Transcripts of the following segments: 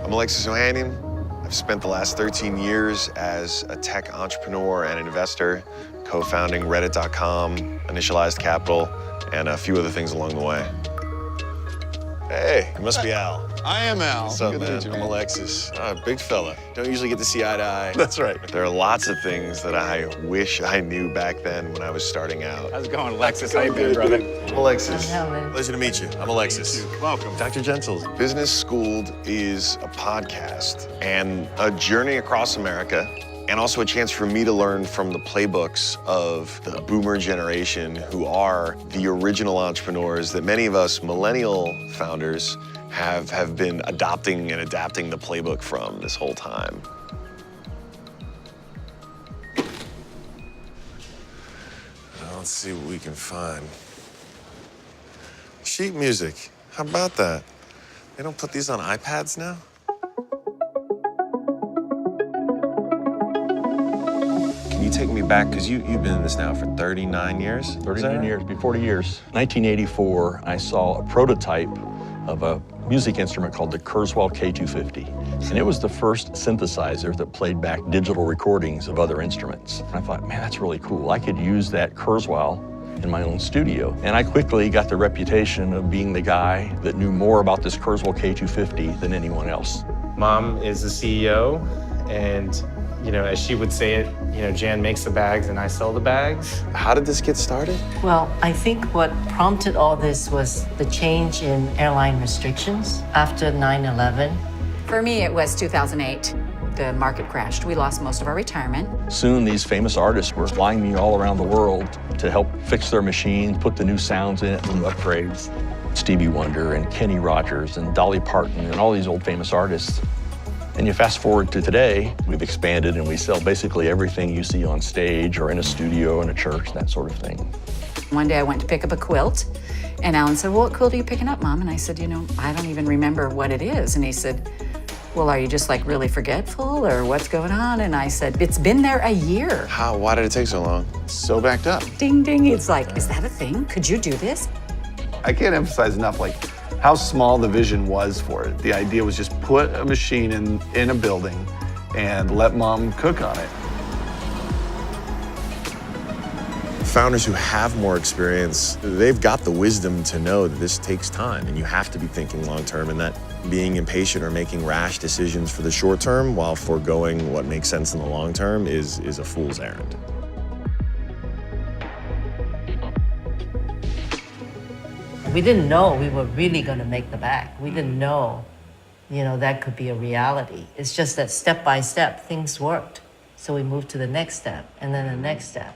I'm Alexis Ohanian. I've spent the last 13 years as a tech entrepreneur and investor, co-founding Reddit.com, Initialized Capital, and a few other things along the way. Hey, you must be Al. I am Al. What's up, Good to man? meet you, I'm Alexis. Big fella. Don't usually get to see eye to eye. That's right. There are lots of things that I wish I knew back then when I was starting out. How's it going, Alexis? How you doing, brother? I'm Alexis. Hello. Pleasure to meet you. I'm Alexis. Welcome. Dr. Gentles, Business Schooled is a podcast and a journey across America, and also a chance for me to learn from the playbooks of the boomer generation, who are the original entrepreneurs that many of us millennial founders have been adopting and adapting the playbook from this whole time. Let's see what we can find. Sheet music. How about that? They don't put these on iPads now? Can you take me back? Because you've been in this now for 39 years? 39 years, be 40 years. 1984, I saw a prototype of a music instrument called the Kurzweil K250. And it was the first synthesizer that played back digital recordings of other instruments. And I thought, man, that's really cool. I could use that Kurzweil in my own studio. And I quickly got the reputation of being the guy that knew more about this Kurzweil K250 than anyone else. Mom is the CEO, and as she would say it, Jan makes the bags and I sell the bags. How did this get started? Well, I think what prompted all this was the change in airline restrictions after 9/11. For me, it was 2008. The market crashed. We lost most of our retirement. Soon, these famous artists were flying me all around the world to help fix their machine, put the new sounds in it, new upgrades. Stevie Wonder and Kenny Rogers and Dolly Parton and all these old famous artists. And you fast forward to today, we've expanded and we sell basically everything you see on stage or in a studio, in a church, that sort of thing. One day I went to pick up a quilt, and Alan said, "Well, what quilt are you picking up, Mom?" And I said, I don't even remember what it is. And he said, "Well, are you just like really forgetful or what's going on?" And I said, "It's been there a year." How? Why did it take so long? So backed up. Ding, ding. It's like, is that a thing? Could you do this? I can't emphasize enough, how small the vision was for it. The idea was just put a machine in a building and let Mom cook on it. Founders who have more experience, they've got the wisdom to know that this takes time and you have to be thinking long term, and that being impatient or making rash decisions for the short term while foregoing what makes sense in the long term is a fool's errand. We didn't know we were really going to make the bag. We didn't know, that could be a reality. It's just that step by step, things worked. So we moved to the next step, and then the next step.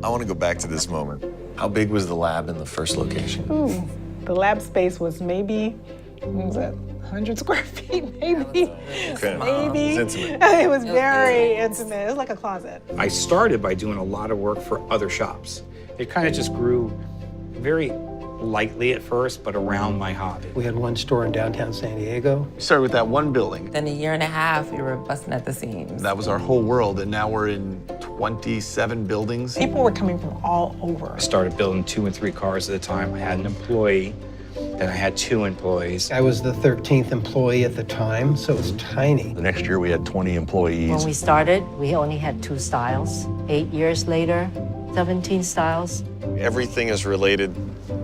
I want to go back to this moment. How big was the lab in the first location? Ooh, the lab space was maybe, 100 square feet, maybe. Okay. Maybe. It's intimate. It was very intimate. It was like a closet. I started by doing a lot of work for other shops. It kind of just grew very lightly at first, but around my hobby. We had one store in downtown San Diego. We started with that one building. Then a year and a half, we were busting at the seams. That was our whole world, and now we're in 27 buildings. People were coming from all over. I started building 2 and 3 cars at a time. I had an employee, then I had 2 employees. I was the 13th employee at the time, so it was tiny. The next year we had 20 employees. When we started, we only had 2 styles. 8 years later, 17 styles. Everything is related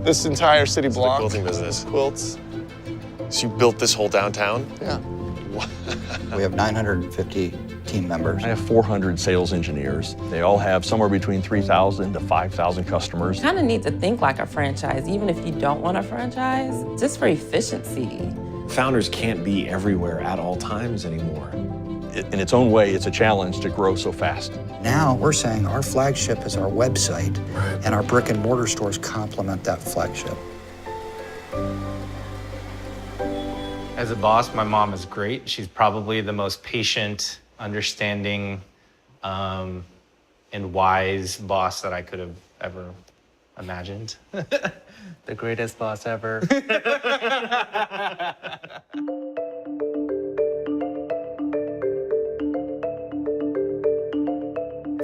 This entire city to the block. quilting business. Quilts. So you built this whole downtown? Yeah. We have 950 team members. I have 400 sales engineers. They all have somewhere between 3,000 to 5,000 customers. You kind of need to think like a franchise, even if you don't want a franchise, just for efficiency. Founders can't be everywhere at all times anymore. In its own way, it's a challenge to grow so fast. Now we're saying our flagship is our website, and our brick and mortar stores complement that flagship. As a boss, my mom is great. She's probably the most patient, understanding, and wise boss that I could have ever imagined. The greatest boss ever.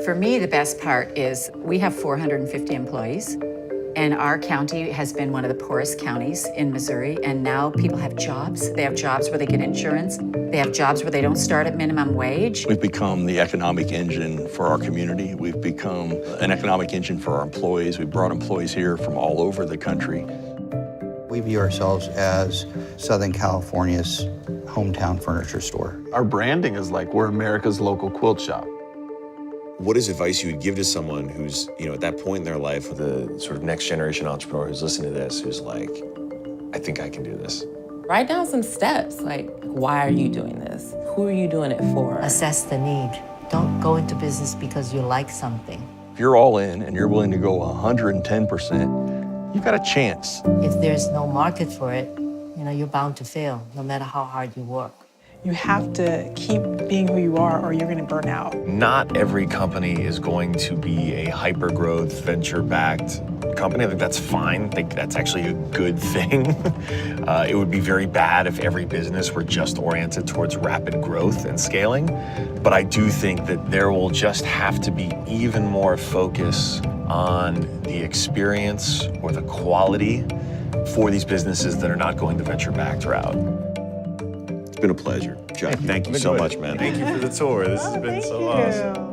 For me, the best part is we have 450 employees. And our county has been one of the poorest counties in Missouri, and now people have jobs. They have jobs where they get insurance. They have jobs where they don't start at minimum wage. We've become the economic engine for our community. We've become an economic engine for our employees. We've brought employees here from all over the country. We view ourselves as Southern California's hometown furniture store. Our branding is like we're America's local quilt shop. What is advice you would give to someone who's, at that point in their life, with a sort of next generation entrepreneur who's listening to this, who's like, I think I can do this? Write down some steps, like, why are you doing this? Who are you doing it for? Assess the need. Don't go into business because you like something. If you're all in and you're willing to go 110%, you've got a chance. If there's no market for it, you're bound to fail, no matter how hard you work. You have to keep being who you are or you're gonna burn out. Not every company is going to be a hyper-growth, venture-backed company. I think that's fine. I think that's actually a good thing. It would be very bad if every business were just oriented towards rapid growth and scaling. But I do think that there will just have to be even more focus on the experience or the quality for these businesses that are not going the venture-backed route. It's been a pleasure, Jack. Thank you so much, man. Thank you for the tour. This has been so awesome.